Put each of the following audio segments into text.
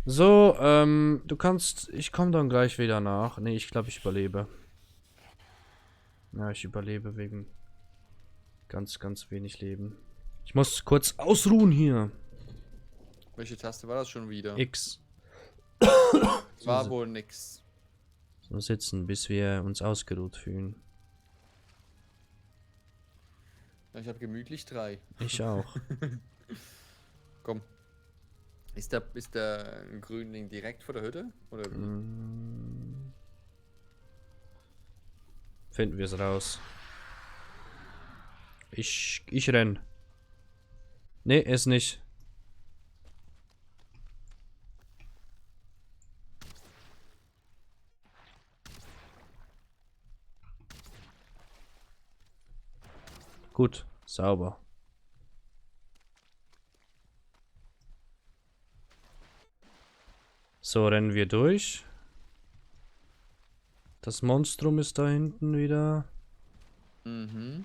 So, du kannst. Ich komme dann gleich wieder nach. Nee, ich glaube, ich überlebe. Ja, ich überlebe wegen ganz, ganz wenig Leben. Ich muss kurz ausruhen hier. Welche Taste war das schon wieder? X. So, War wohl nix. so sitzen, bis wir uns ausgeruht fühlen. Ja, ich habe gemütlich 3. Ich auch. Komm. Ist der Grünling direkt vor der Hütte? Oder wie? Mm, finden wir es raus. Ich renn. Nee, ist nicht. Gut, sauber. So, rennen wir durch. Das Monstrum ist da hinten wieder. Mhm.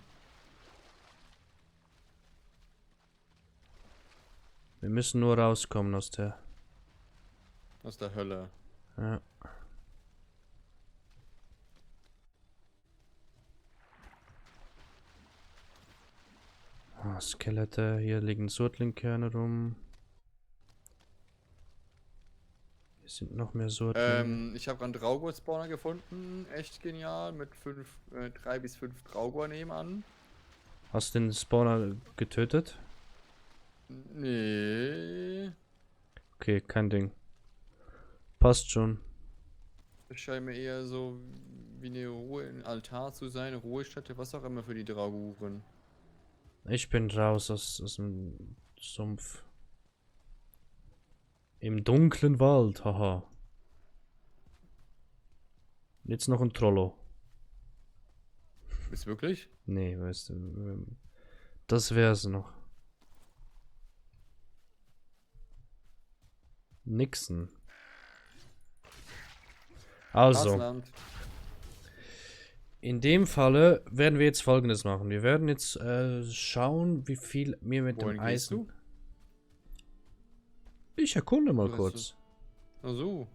Wir müssen nur rauskommen aus der. Aus der Hölle. Ja. Ah, Skelette, hier liegen Surtling-Kerne rum. Hier sind noch mehr Surtlinge. Ich habe einen Draugor-Spawner gefunden. Echt genial. Mit 3 bis 5 Draugor nebenan. Hast du den Spawner getötet? Nee. Okay, kein Ding. Passt schon. Das scheint mir eher so wie eine Ruhe, ein Altar zu sein. Ruhestätte, was auch immer für die Draguren. Ich bin raus aus dem Sumpf. Im dunklen Wald, haha. Jetzt noch ein Trollo. Ist wirklich? Nee, weißt du. Das wär's noch. Nixon. Also, Grasland. in dem Falle werden wir jetzt Folgendes machen. Wir werden jetzt schauen, wie viel mir mit dem Wohin gehst Eisen. du? Ich erkunde mal Du hast so. kurz. Ach so.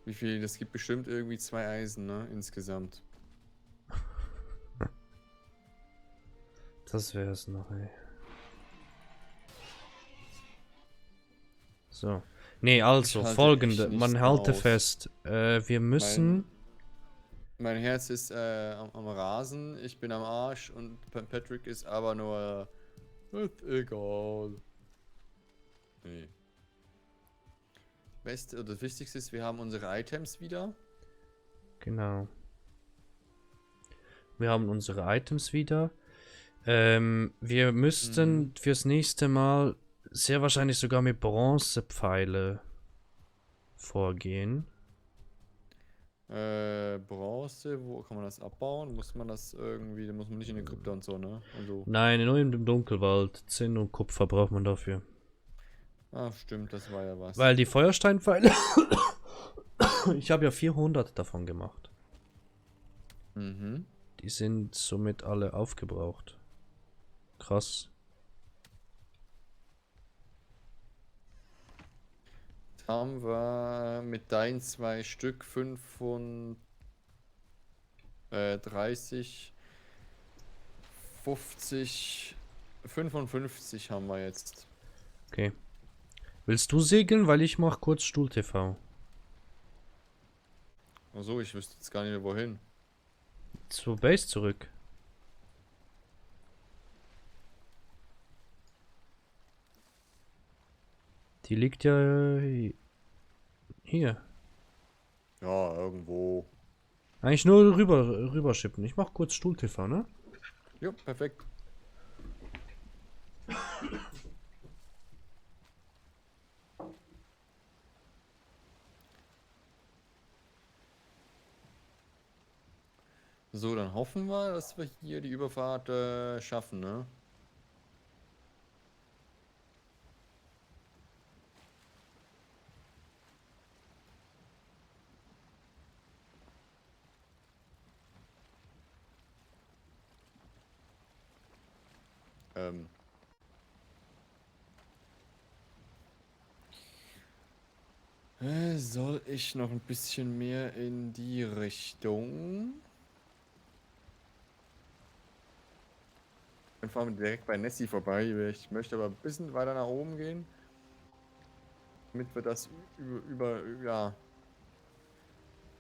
Wie viel? Das gibt bestimmt irgendwie 2 Eisen, ne? Insgesamt. Das wär's noch, ey. So. Nee, Ich also, halte echt folgende. nichts Man mehr halte aus. fest. Wir müssen. Mein, mein Herz ist am Rasen, ich bin am Arsch und Patrick ist aber nur. Ist egal. Nee. Beste oder das Wichtigste ist, wir haben unsere Items wieder. Genau. Wir haben unsere Items wieder. Wir müssten fürs nächste Mal sehr wahrscheinlich sogar mit Bronzepfeile vorgehen. Bronze, wo kann man das abbauen? Muss man das irgendwie, da muss man nicht in den Krypta und so, ne? Also. Nein, nur im Dunkelwald. Zinn und Kupfer braucht man dafür. Ah, stimmt, das war ja was. Weil die Feuersteinpfeile. Ich habe ja 400 davon gemacht. Mhm. Die sind somit alle aufgebraucht. Krass. Jetzt haben wir mit deinen 2 Stück 35, 50, 55 haben wir jetzt. Okay. Willst du segeln? Weil ich mach kurz Stuhl-TV. Achso, ich wüsste jetzt gar nicht mehr wohin. Zur Base zurück. Die liegt ja hier. Ja, irgendwo. Eigentlich nur rüber schippen. Ich mach kurz Stuhl-TV, ne? Jo, perfekt. So, dann hoffen wir, dass wir hier die Überfahrt schaffen, ne? Ähm. Soll ich noch ein bisschen mehr in die Richtung? Dann fahren wir direkt bei Nessie vorbei. Ich möchte aber ein bisschen weiter nach oben gehen, damit wir das ja,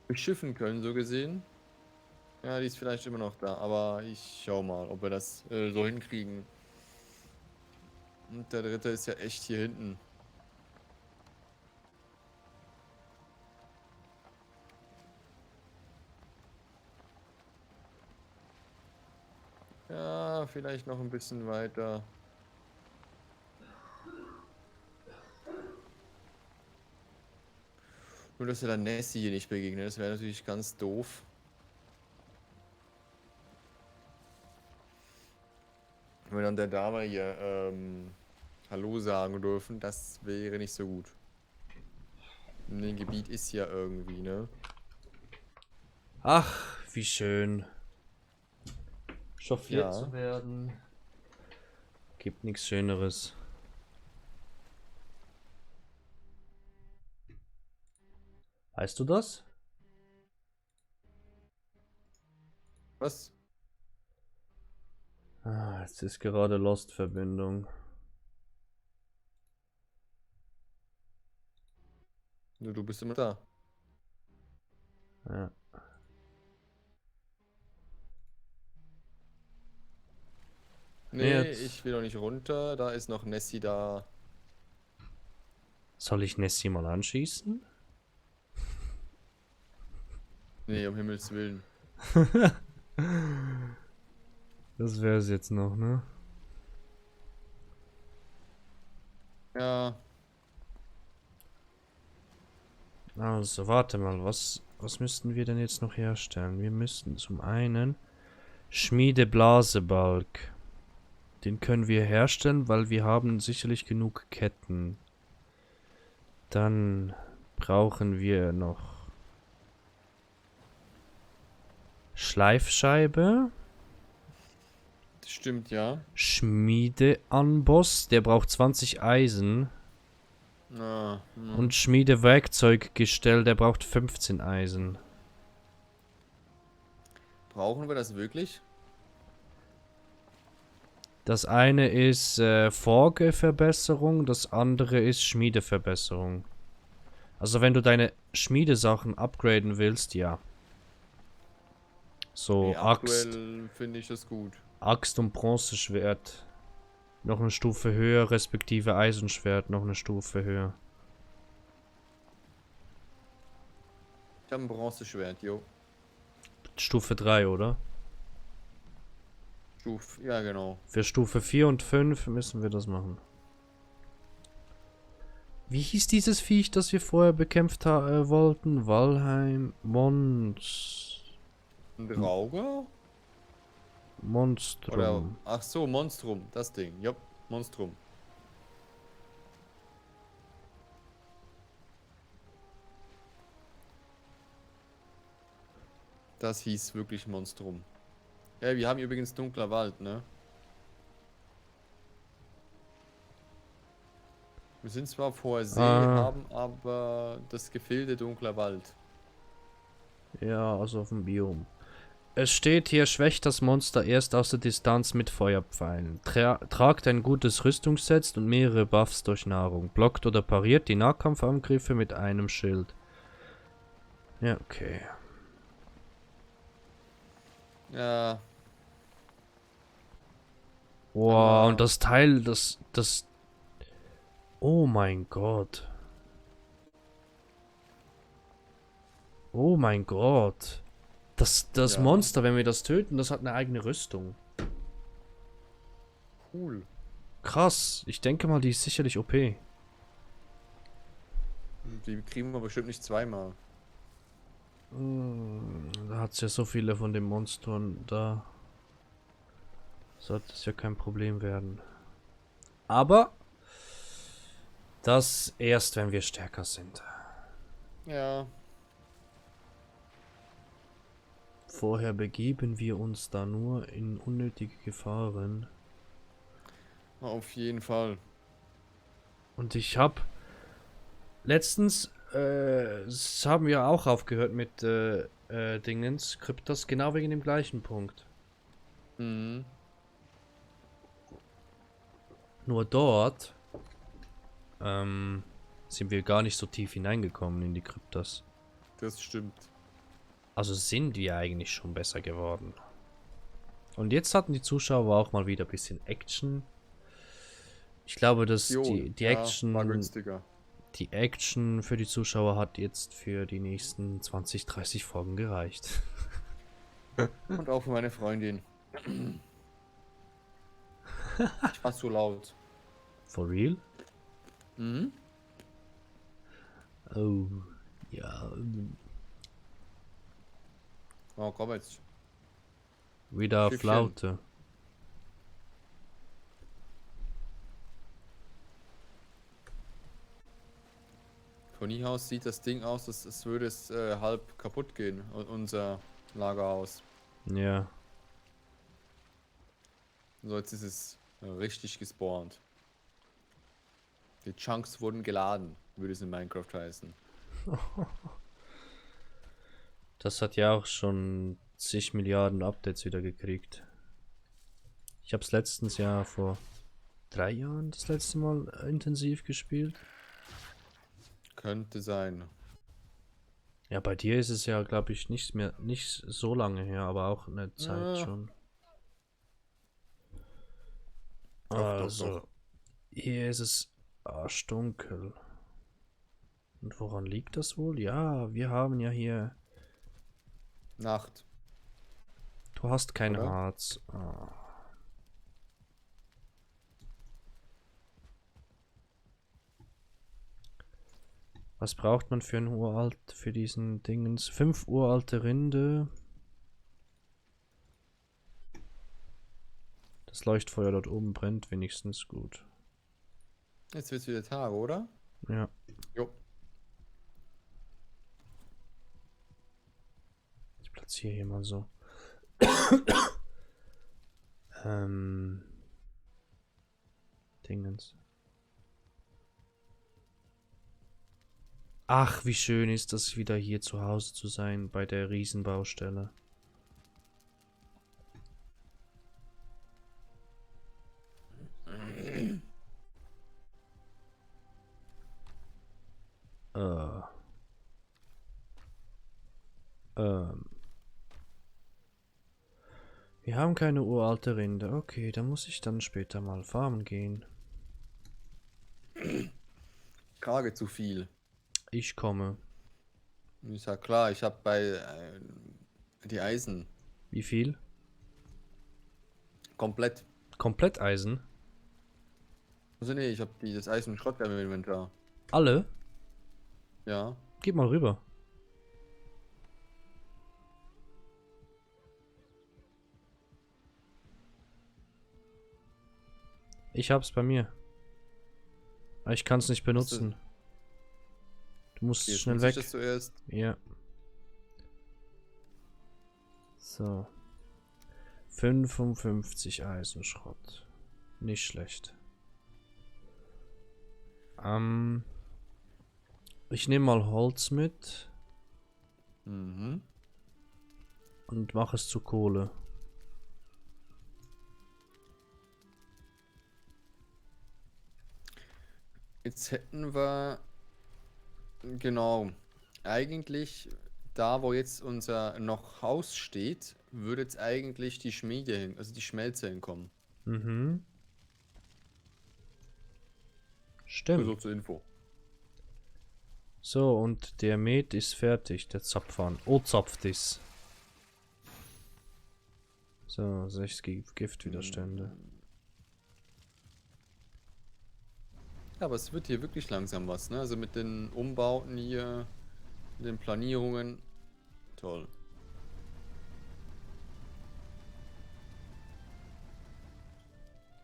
beschiffen können, so gesehen. Ja, die ist vielleicht immer noch da, aber ich schau mal, ob wir das so hinkriegen. Und der dritte ist ja echt hier hinten. Ja, vielleicht noch ein bisschen weiter. Nur, dass wir dann Nessie hier nicht begegnen, das wäre natürlich ganz doof. Wenn wir dann der Dame hier Hallo sagen dürfen, das wäre nicht so gut. In dem Gebiet ist ja irgendwie, ne? Ach, wie schön. Chauffiert Ja. zu werden. Gibt nichts Schöneres. Weißt du das? Was? Ah, jetzt ist gerade Lost-Verbindung. Du bist immer da. Ja. Nee, Jetzt ich will doch nicht runter. Da ist noch Nessie da. soll ich Nessie mal anschießen? Nee, um Himmels Willen. Das wäre es jetzt noch, ne? Ja. Also, warte mal, was müssten wir denn jetzt noch herstellen? Wir müssten zum einen Schmiedeblasebalg. Den können wir herstellen, weil wir haben sicherlich genug Ketten. Dann brauchen wir noch Schleifscheibe. Das stimmt, ja. Schmiedeamboss, der braucht 20 Eisen. Ah, Und Schmiedewerkzeuggestell, der braucht 15 Eisen. brauchen wir das wirklich? Das eine ist Forgeverbesserung, das andere ist Schmiedeverbesserung. Also wenn du deine Schmiedesachen upgraden willst, ja. Nee, So Axt, aktuell finde ich das gut. Axt und Bronzeschwert. Noch eine Stufe höher, respektive Eisenschwert noch eine Stufe höher. Ich habe ein Bronzeschwert, jo. Stufe 3, oder? Ja, genau. Für Stufe 4 und 5 müssen wir das machen. Wie hieß dieses Viech, das wir vorher bekämpft wollten? Valheim Ein Drauger? Oder, Monstrum. ach so, Monstrum, das Ding. Jupp, Monstrum. Das hieß wirklich Monstrum. Ja, wir haben übrigens dunkler Wald, ne? Wir sind zwar vor See, Ah, haben aber das Gefilde dunkler Wald. ja, also auf dem Biom. Es steht hier, schwächt das Monster erst aus der Distanz mit Feuerpfeilen. Tragt ein gutes Rüstungsset und mehrere Buffs durch Nahrung. Blockt oder pariert die Nahkampfangriffe mit einem Schild. Ja, okay. Ja, Wow, und aber das Teil, das... Oh mein Gott. Oh mein Gott. Das ja, Monster, wenn wir das töten, das hat eine eigene Rüstung. cool. Krass. Ich denke mal, die ist sicherlich OP. Die kriegen wir bestimmt nicht zweimal. Da hat es ja so viele von den Monstern. Da sollte es ja kein Problem werden. Aber das erst, wenn wir stärker sind. Ja, Vorher begeben wir uns da nur in unnötige Gefahren. Auf jeden Fall. Und ich habe letztens, das haben wir auch aufgehört mit Dingens, Kryptos, genau wegen dem gleichen Punkt. Mhm. Nur dort sind wir gar nicht so tief hineingekommen in die Kryptos. Das stimmt. Also sind wir eigentlich schon besser geworden. Und jetzt hatten die Zuschauer auch mal wieder ein bisschen Action. Ich glaube, dass Jo, die ja, war Action, günstiger. die Action für die Zuschauer hat jetzt für die nächsten 20, 30 Folgen gereicht. Und auch für meine Freundin. Ich war zu laut. For real? Mhm. Oh, ja. Oh, komm jetzt. Wieder Schiffchen. Flaute. Von hier aus sieht das Ding aus, als würde es halb kaputt gehen. Unser Lagerhaus. Ja. So, jetzt ist es richtig gespawnt. Die Chunks wurden geladen, würde es in Minecraft heißen. Das hat ja auch schon zig Milliarden Updates wieder gekriegt. Ich habe es letztens ja vor 3 Jahren das letzte Mal intensiv gespielt. Könnte sein. Ja, bei dir ist es ja, glaube ich, nicht so lange her, aber auch eine Zeit Ja, schon. doch, doch, Also, doch. hier ist es arschdunkel. Und woran liegt das wohl? Ja, wir haben ja hier. Nacht, Du hast kein oder? Harz. Ah. Was braucht man für ein für diesen Dingens? 5 uralte Rinde. Das Leuchtfeuer dort oben brennt wenigstens gut. Jetzt wird es wieder Tag, oder? Ja, Jo. ich platziere hier mal so. Ähm. Dingens. Ach, wie schön ist das, wieder hier zu Hause zu sein, bei der Riesenbaustelle. Äh. Ähm. Wir haben keine uralte Rinde. Okay, dann muss ich dann später mal farmen gehen. Krage zu viel. Ich komme. Ist ja klar, ich habe bei die Eisen Wie viel? komplett. Komplett Eisen? Also nee, ich habe das Eisen und Schrott im Inventar. Alle? Ja. Gib mal rüber. Ich hab's bei mir. Aber ich kann's nicht Hast du, benutzen. Du musst jetzt schnell nutze ich weg. das zuerst. Ja. So. 55 Eisenschrott. Nicht schlecht. Ich nehme mal Holz mit Mhm. und mache es zu Kohle. Jetzt hätten wir, genau, eigentlich da, wo jetzt unser noch Haus steht, würde jetzt eigentlich die Schmiede hin, also die Schmelze hinkommen. Mhm. Nur so Stimmt. zur Info. So, und der Met ist fertig, der Zapfhahn. Oh, zapft ist. So, 6 Giftwiderstände. Ja, aber es wird hier wirklich langsam was, ne? Also mit den Umbauten hier, mit den Planierungen. Toll.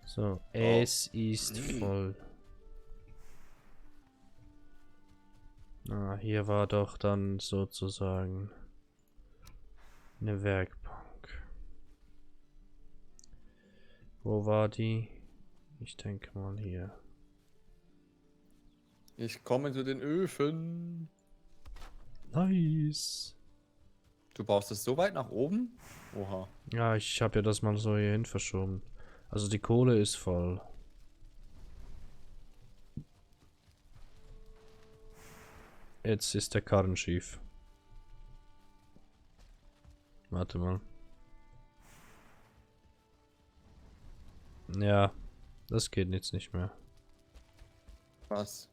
So, Oh. es ist voll. Ah, hier war doch dann sozusagen eine Werkbank. Wo war die? Ich denke mal hier. Ich komme zu den Öfen. Nice. Du baust es so weit nach oben? Oha. Ja, ich habe ja das mal so hierhin verschoben. Also die Kohle ist voll. Jetzt ist der Karren schief. Warte mal. Ja, das geht jetzt nicht mehr. Was?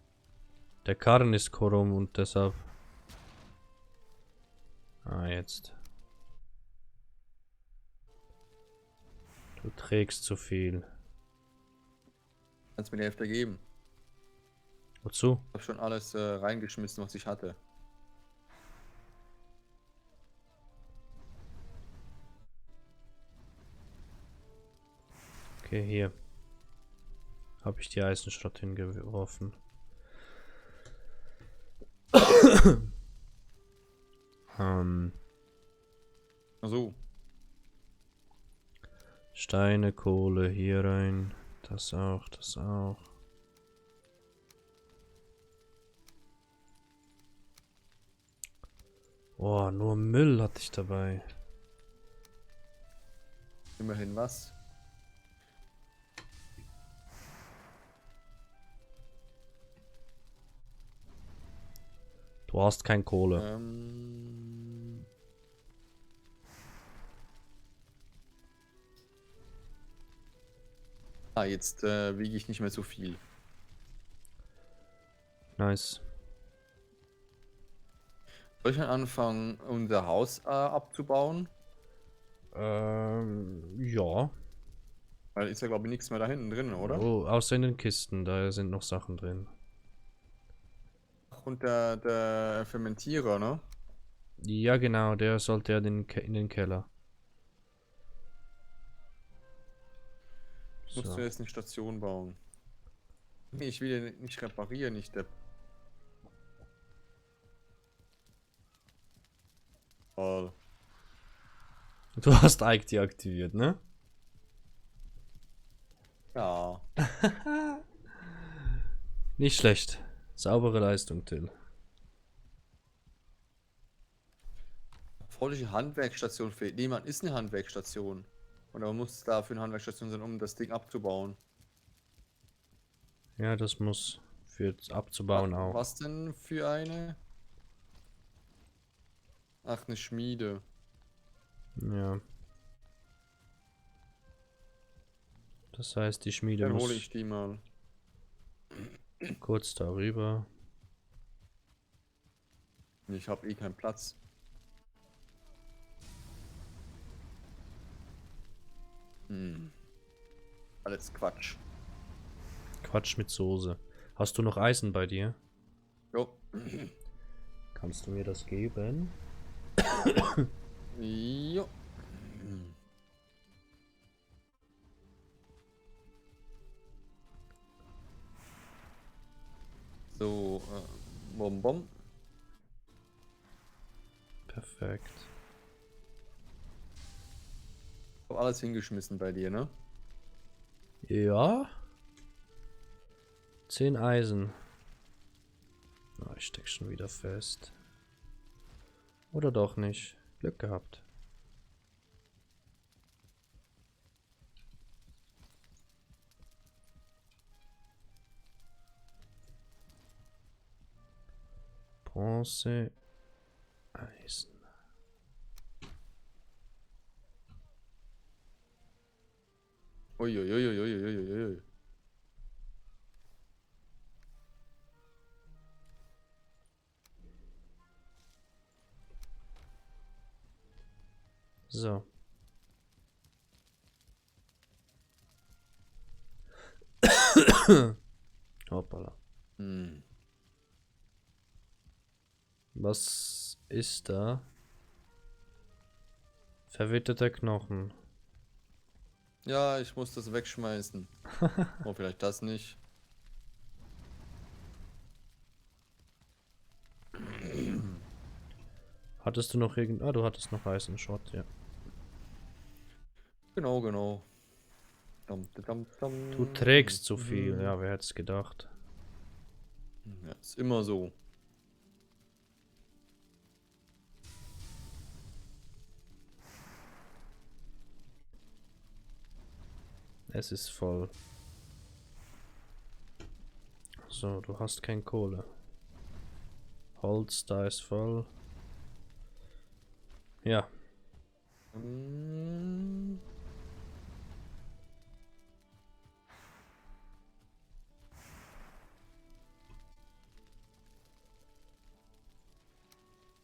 Der Karren ist krumm und deshalb... Ah, jetzt. Du trägst zu viel. Kannst mir die Hälfte geben. Wozu? Ich habe schon alles reingeschmissen, was ich hatte. Okay, hier. Habe ich die Eisenschrott hingeworfen. So. Steine, Kohle hier rein. Das auch, das auch. Oh, nur Müll hatte ich dabei. Immerhin was. Du hast kein Kohle. Ah, jetzt wiege ich nicht mehr so viel. Nice. Soll ich dann anfangen, unser Haus abzubauen? Ja. Weil ist ja, glaube ich, nichts mehr da hinten drin, oder? Oh, außer in den Kisten, da sind noch Sachen drin. Ach, und der Fermentierer, ne? Ja, genau, der sollte ja in den Keller. Ich musste So. jetzt eine Station bauen. Nee, ich will ja nicht reparieren, nicht der. Oh. Du hast Ike deaktiviert, ne? Ja. Nicht schlecht. Saubere Leistung, Till. Vollige Handwerksstation fehlt. Niemand ist eine Handwerksstation. Und man muss dafür eine Handwerksstation sein, um das Ding abzubauen. Ja, das muss für abzubauen auch. Was denn für eine? Ach, eine Schmiede. Ja. Das heißt, die Schmiede Dann hole muss ich die mal. kurz darüber. Ich habe eh keinen Platz. Alles Quatsch. Quatsch mit Soße. Hast du noch Eisen bei dir? Jo. Kannst du mir das geben? Jo. So, bom bom. Perfekt. Hab alles hingeschmissen bei dir, ne? Ja. 10 Eisen. Ah, ich steck schon wieder fest. Oder doch nicht. Glück gehabt. Bronze. Eisen. Uiuiuiuiuiuiui. So. Hoppala. Was ist da? Verwitterter Knochen. Ja, ich muss das wegschmeißen. Oh, vielleicht das nicht. Hattest du noch irgend... Ah, du hattest noch Eisenschrott, ja. Genau, genau. Dum, dum, dum. Du trägst zu viel. Ja, wer hätte es gedacht? Ja, ist immer so. Es ist voll. So, du hast kein Kohle. Holz, da ist voll. Ja. Mm,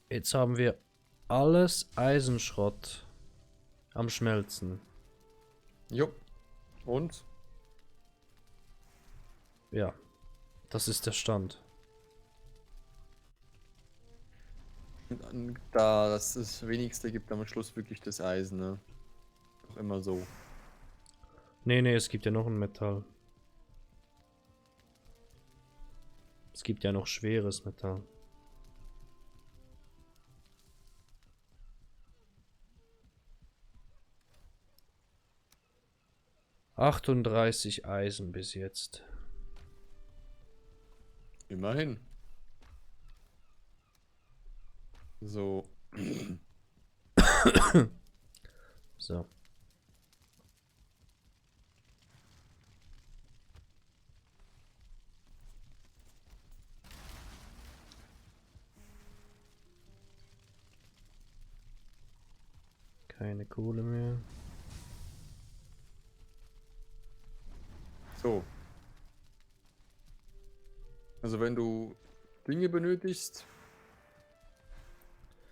Jetzt haben wir alles Eisenschrott am Schmelzen. Jo. Und? Ja, das ist der Stand. Da das Wenigste gibt am Schluss wirklich das Eisen, ne? Doch immer so. Nee, nee, es gibt ja noch ein Metall. Es gibt ja noch schweres Metall. ...38 Eisen bis jetzt. Immerhin. So. So. Keine Kohle mehr. So. Also wenn du Dinge benötigst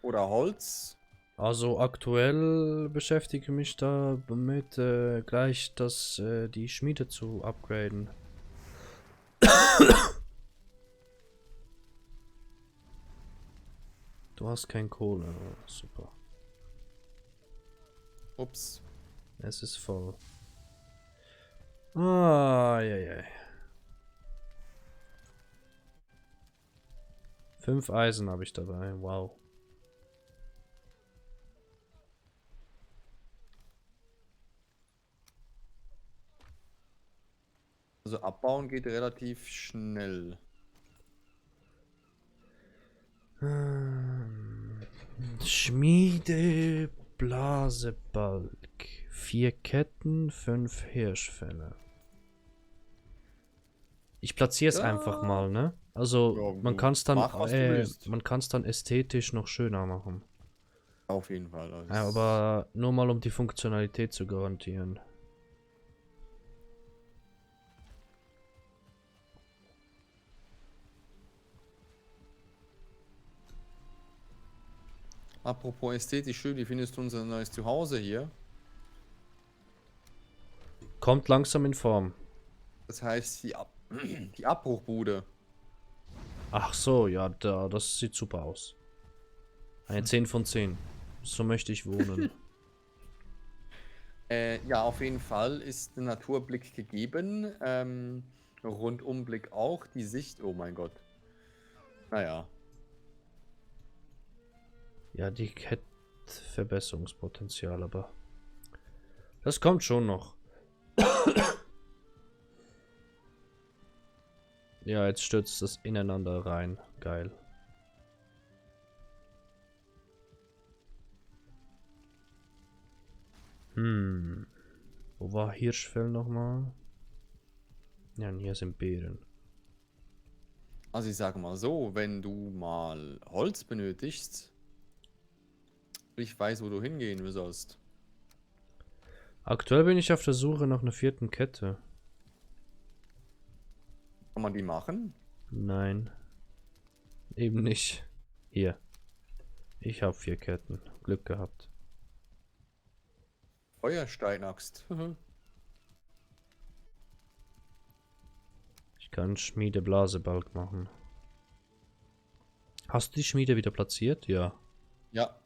oder Holz, Also aktuell beschäftige ich mich damit, gleich die Schmiede zu upgraden. Du hast kein Kohle. Oh, super. ups, Es ist voll. Ah, ja, ja. 5 Eisen habe ich dabei. Wow. also abbauen geht relativ schnell. Schmiede, Blasebalg. 4 Ketten, 5 Hirschfälle. Ich platziere es einfach Ja, mal, ne? Also ja, man du kann es dann, mach, was du willst. man kann es dann ästhetisch noch schöner machen. Auf jeden Fall. Ja, aber nur mal um die Funktionalität zu garantieren. Apropos ästhetisch schön, wie findest du unser neues Zuhause hier? Kommt langsam in Form. Das heißt, die Abbruchbude. Ach so, ja, das sieht super aus. Eine 10 von 10. So möchte ich wohnen. Ja, auf jeden Fall ist der Naturblick gegeben. Rundumblick auch. Die Sicht, oh mein Gott. Naja. Ja, die hätte Verbesserungspotenzial, aber das kommt schon noch. Ja, jetzt stürzt das ineinander rein. Geil. Wo war Hirschfell nochmal? Ja, und hier sind Beeren. Also ich sage mal so, wenn du mal Holz benötigst, ich weiß, wo du hingehen sollst. Aktuell bin ich auf der Suche nach einer 4. Kette. Kann man die machen? Nein. Eben nicht. Hier. Ich habe 4 Ketten. Glück gehabt. Feuersteinaxt. Ich kann Schmiede-Blasebalg machen. Hast du die Schmiede wieder platziert? Ja. Ja.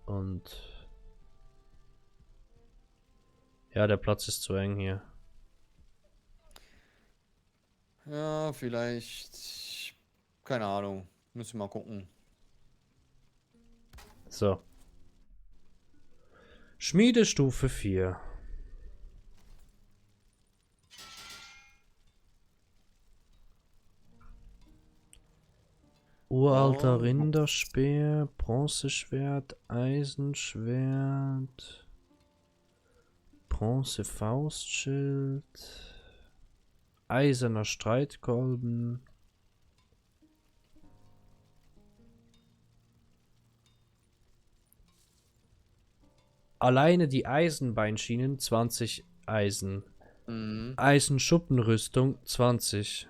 Und ja, der Platz ist zu eng hier. Ja, vielleicht Keine Ahnung. Müssen wir mal gucken. So. Schmiedestufe 4. Uralter Oh, Rinderspeer, Bronzeschwert, Eisenschwert, Bronzefaustschild, eiserner Streitkolben. Alleine die Eisenbeinschienen 20 Eisen. mhm. Eisenschuppenrüstung 20.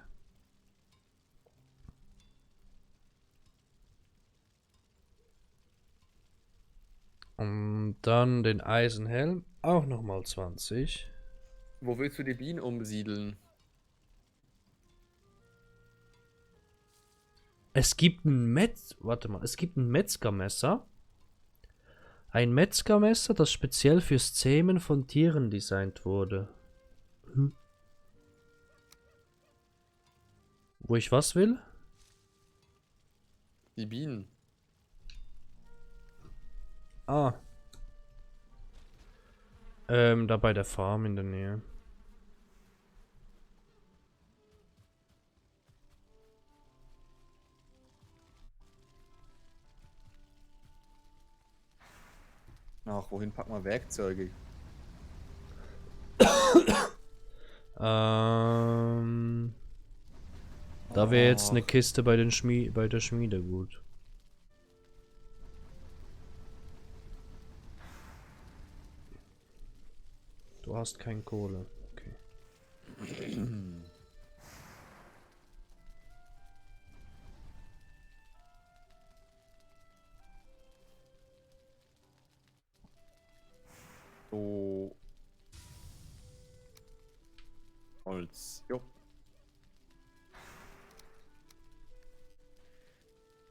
Und dann den Eisenhelm auch nochmal 20. Wo willst du die Bienen umsiedeln? Es gibt es gibt ein Metzgermesser. Ein Metzgermesser, das speziell fürs Zähmen von Tieren designt wurde. Hm. Wo ich was will? Die Bienen. Ah. Da bei der Farm in der Nähe. Ach, wohin packen wir Werkzeuge? Da wäre jetzt eine Ach, Kiste bei der Schmiede gut. Du hast kein Kohle. Okay. so. Holz. Jo.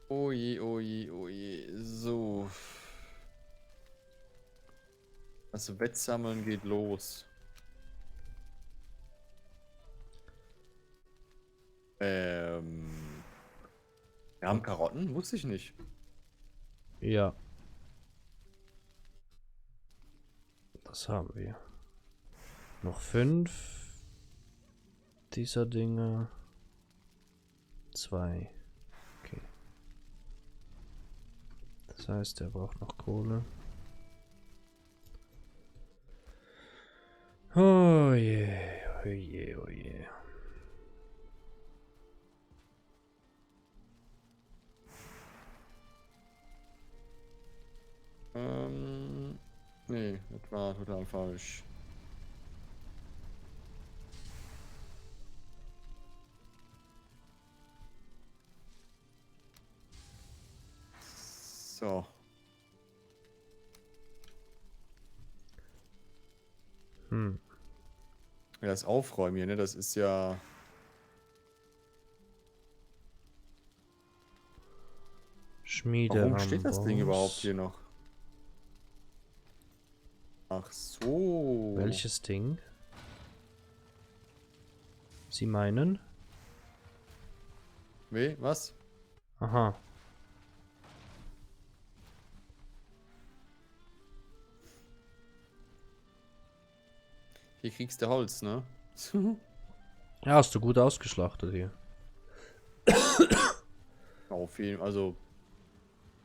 Oje, oje, oje. So. Das Wettsammeln geht los. Wir haben Karotten? Wusste ich nicht. Ja. Das haben wir. Noch 5 dieser Dinge. 2. Okay. Das heißt, er braucht noch Kohle. Oh je, oh je, oh je. Nee, das war total falsch. So. Hm. Ja, das Aufräumen hier, ne? Das ist ja. Schmiede Warum am steht das Ding überhaupt Boss. hier noch? Ach so. Welches Ding? Sie meinen? Was? Aha. Hier kriegst du Holz, ne? Ja, hast du gut ausgeschlachtet hier. Auf jeden Fall, also.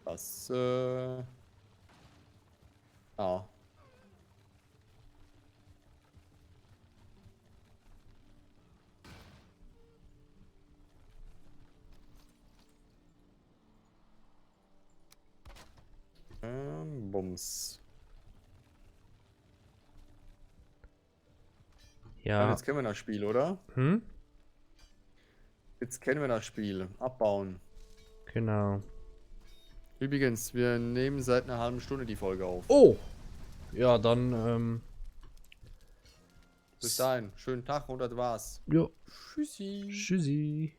Das, ja. Bums. Ja, Ja. jetzt kennen wir das Spiel, oder? Hm? Jetzt kennen wir das Spiel. Abbauen. Genau. Übrigens, wir nehmen seit einer halben Stunde die Folge auf. Oh! Ja, dann, Bis dahin, schönen Tag und das war's. Jo. Tschüssi. Tschüssi.